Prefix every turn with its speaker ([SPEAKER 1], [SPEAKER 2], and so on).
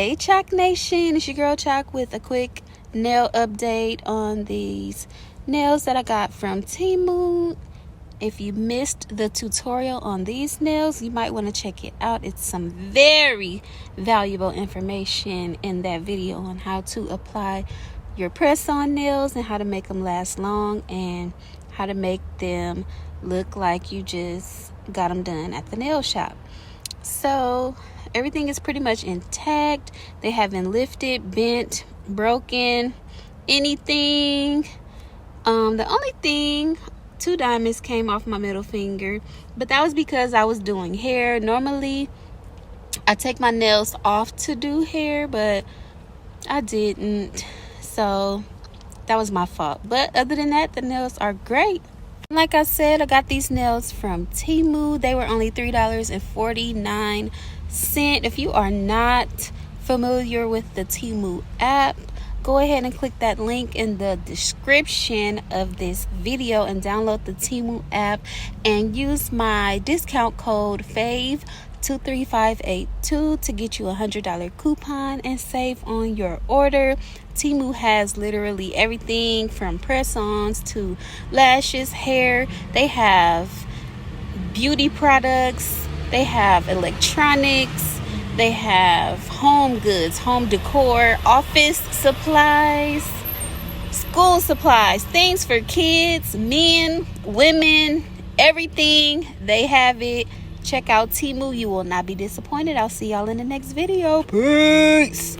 [SPEAKER 1] Hey Chalk Nation, it's your girl Chalk with a quick nail update on these nails that I got from Temu. If you missed the tutorial on these nails, you might want to check it out. It's some very valuable information in that video on how to apply your press-on nails and how to make them last long and how to make them look like you just got them done at the nail shop. So everything is pretty much intact. They haven't lifted, bent, broken, anything. The only thing, 2 diamonds came off my middle finger, but that was because I was doing hair. Normally I take my nails off to do hair, but I didn't, so that was my fault. But other than that, the nails are great. Like I said, I got these nails from Temu. They were only $3.49. If you are not familiar with the Temu app, go ahead and click that link in the description of this video and download the Temu app and use my discount code FAVE23582 to get you a $100 coupon and save on your order. Temu has literally everything from press-ons to lashes, hair. They have beauty products, they have electronics, they have home goods, home decor, office supplies, school supplies, things for kids, men, women, everything. They have it. Check out Temu. You will not be disappointed. I'll see y'all in the next video. Peace.